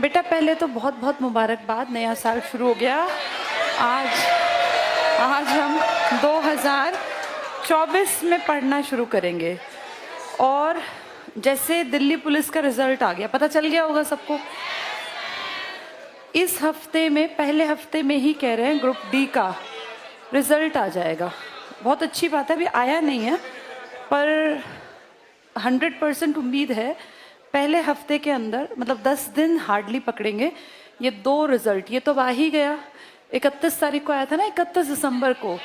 बेटा पहले तो बहुत बहुत मुबारकबाद, नया साल शुरू हो गया। आज आज हम 2024 में पढ़ना शुरू करेंगे। और जैसे दिल्ली पुलिस का रिजल्ट आ गया, पता चल गया होगा सबको। इस हफ्ते में, पहले हफ्ते में ही कह रहे हैं ग्रुप डी का रिजल्ट आ जाएगा। बहुत अच्छी बात है, अभी आया नहीं है पर 100% उम्मीद है पहले हफ्ते के अंदर, मतलब 10 दिन हार्डली पकड़ेंगे, ये दो रिजल्ट। ये तो आ ही गया, 31 तारीख को आया था ना, 31 दिसंबर को।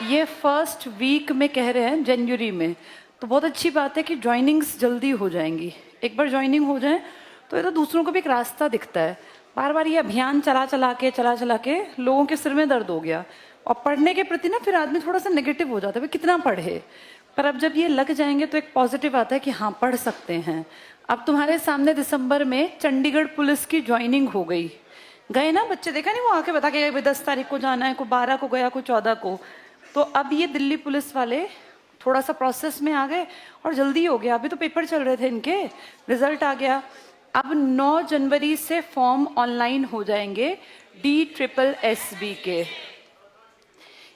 ये फर्स्ट वीक में कह रहे हैं जनवरी में। तो बहुत अच्छी बात है कि ज्वाइनिंग्स जल्दी हो जाएंगी। एक बार ज्वाइनिंग हो जाए तो ये तो दूसरों को भी एक रास्ता दिखता है। बार बार ये अभियान चला चला के लोगों के सिर में दर्द हो गया। और पढ़ने के प्रति ना फिर आदमी थोड़ा सा नेगेटिव हो जाता है, कितना पढ़े। पर अब जब ये लग जाएंगे तो एक पॉजिटिव आता है कि हाँ पढ़ सकते हैं। अब तुम्हारे सामने दिसंबर में चंडीगढ़ पुलिस की ज्वाइनिंग हो गई। गए ना बच्चे, देखा नहीं, वो आके बता के गए 10 तारीख को जाना है, कोई 12 को गया, कोई 14 को। तो अब ये दिल्ली पुलिस वाले थोड़ा सा प्रोसेस में आ गए और जल्दी हो गया। अभी तो पेपर चल रहे थे इनके, रिजल्ट आ गया। अब 9 जनवरी से फॉर्म ऑनलाइन हो जाएंगे DSSB के।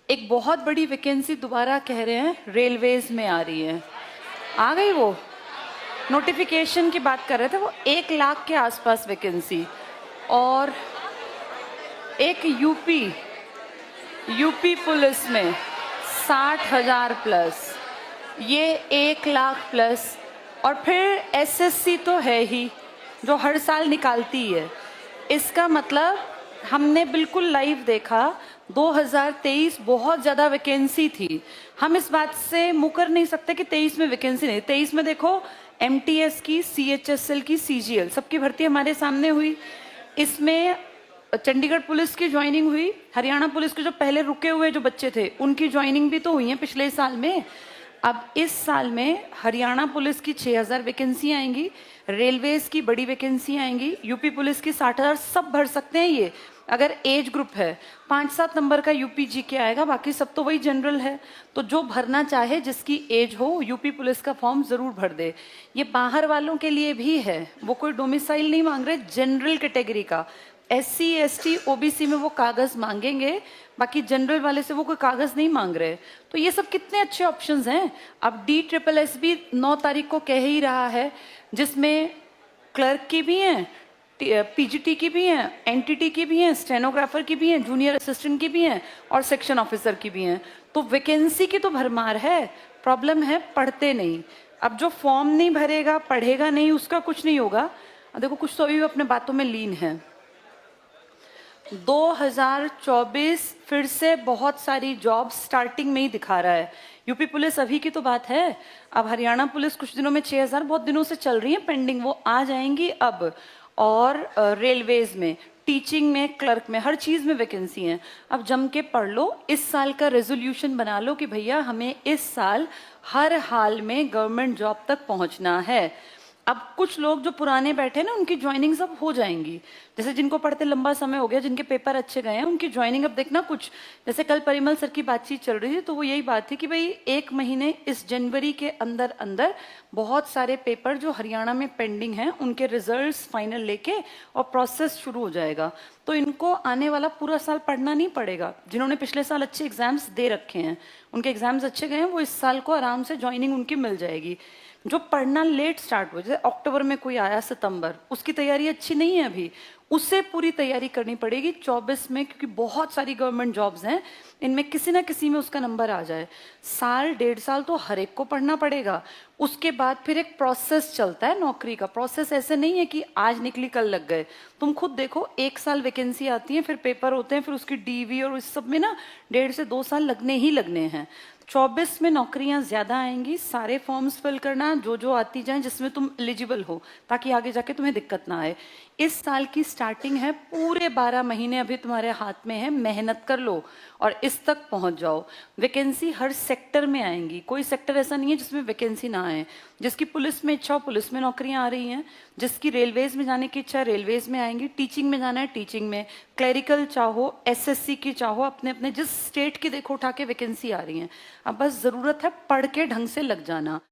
एक बहुत बड़ी वैकेंसी दोबारा कह रहे हैं रेलवेज में आ रही है। आ गई वो नोटिफिकेशन की बात कर रहे थे, वो 1 लाख के आसपास वैकेंसी। और एक यूपी पुलिस में 60,000 प्लस, ये 1 लाख प्लस। और फिर SSC तो है ही, जो हर साल निकालती है। इसका मतलब हमने बिल्कुल लाइव देखा, 2023 बहुत ज़्यादा वैकेंसी थी। हम इस बात से मुकर नहीं सकते कि 23 में वैकेंसी नहीं। 23 में देखो MTS की, CHSL की, CGL सबकी भर्ती हमारे सामने हुई। इसमें चंडीगढ़ पुलिस की ज्वाइनिंग हुई, हरियाणा पुलिस के जो पहले रुके हुए जो बच्चे थे उनकी ज्वाइनिंग भी तो हुई है पिछले साल में। अब इस साल में हरियाणा पुलिस की 6,000 वैकेंसी आएंगी, रेलवेज की बड़ी वैकेंसी आएंगी, यूपी पुलिस की 60,000। सब भर सकते हैं ये, अगर एज ग्रुप है। 5-7 नंबर का UPG के आएगा, बाकी सब तो वही जनरल है। तो जो भरना चाहे, जिसकी एज हो, यूपी पुलिस का फॉर्म जरूर भर दे। ये बाहर वालों के लिए भी है, वो कोई डोमिसाइल नहीं मांग रहे, जनरल कैटेगरी का। SC ST OBC में वो कागज मांगेंगे, बाकी जनरल वाले से वो कोई कागज नहीं मांग रहे। तो ये सब कितने अच्छे ऑप्शंस हैं। अब DSSB 9 तारीख को कह ही रहा है, जिसमें क्लर्क की भी हैं, PGT की भी हैं, NTT की भी हैं, स्टेनोग्राफर की भी हैं, जूनियर असिस्टेंट की भी हैं और सेक्शन ऑफिसर की भी हैं। तो वैकेंसी की तो भरमार है, प्रॉब्लम है पढ़ते नहीं। अब जो फॉर्म नहीं भरेगा, पढ़ेगा नहीं, उसका कुछ नहीं होगा। देखो कुछ तो अभी अपने बातों में लीन है। 2024 फिर से बहुत सारी जॉब स्टार्टिंग में ही दिखा रहा है। यूपी पुलिस अभी की तो बात है, अब हरियाणा पुलिस कुछ दिनों में 6,000 बहुत दिनों से चल रही है पेंडिंग, वो आ जाएंगी अब। और रेलवेज में, टीचिंग में, क्लर्क में, हर चीज में वैकेंसी है। अब जम के पढ़ लो, इस साल का रेजोल्यूशन बना लो कि भैया हमें इस साल हर हाल में गवर्नमेंट जॉब तक पहुंचना है। अब कुछ लोग जो पुराने बैठे ना, उनकी ज्वाइनिंग सब हो जाएंगी। जैसे जिनको पढ़ते लंबा समय हो गया, जिनके पेपर अच्छे गए हैं, उनकी ज्वाइनिंग अब देखना कुछ, जैसे कल परिमल सर की बातचीत चल रही थी तो वो यही बात थी कि भाई 1 महीने इस जनवरी के अंदर अंदर बहुत सारे पेपर जो हरियाणा में पेंडिंग हैं उनके रिजल्ट्स फाइनल लेके और प्रोसेस शुरू हो जाएगा। तो इनको आने वाला पूरा साल पढ़ना नहीं पड़ेगा। जिन्होंने पिछले साल अच्छे एग्जाम्स दे रखे हैं, उनके एग्जाम्स अच्छे गए हैं, वो इस साल को आराम से ज्वाइनिंग उनकी मिल जाएगी। जो पढ़ना लेट स्टार्ट हुआ, जैसे अक्टूबर में कोई आया, सितंबर, उसकी तैयारी अच्छी नहीं है अभी, उससे पूरी तैयारी करनी पड़ेगी 24 में, क्योंकि बहुत सारी गवर्नमेंट जॉब्स हैं, इनमें किसी ना किसी में उसका नंबर आ जाए। साल 1.5 साल तो हर एक को पढ़ना पड़ेगा। उसके बाद फिर एक प्रोसेस चलता है नौकरी का। प्रोसेस ऐसे नहीं है कि आज निकली कल लग गए। तुम खुद देखो, 1 साल वैकेंसी आती है, फिर पेपर होते हैं, फिर उसकी DV और इस सब में ना 1.5 से 2 साल लगने ही लगने हैं। 24 में नौकरियां ज्यादा आएंगी, सारे फॉर्म्स फिल करना, जो जो आती जाए जिसमें तुम एलिजिबल हो, ताकि आगे जाके तुम्हें दिक्कत ना आए। इस साल की स्टार्टिंग है, पूरे 12 महीने अभी तुम्हारे हाथ में है, मेहनत कर लो और इस तक पहुंच जाओ। वैकेंसी हर सेक्टर में आएंगी, कोई सेक्टर ऐसा नहीं है जिसमें वैकेंसी ना आए। जिसकी पुलिस में इच्छा हो, पुलिस में नौकरियां आ रही हैं। जिसकी रेलवेज में जाने की इच्छा है, रेलवेज में आएंगी। टीचिंग में जाना है, टीचिंग में। क्लरिकल चाहो, SSC की चाहो, अपने अपने जिस स्टेट की देखो उठा के वैकेंसी आ रही है। अब बस जरूरत है पढ़ के ढंग से लग जाना।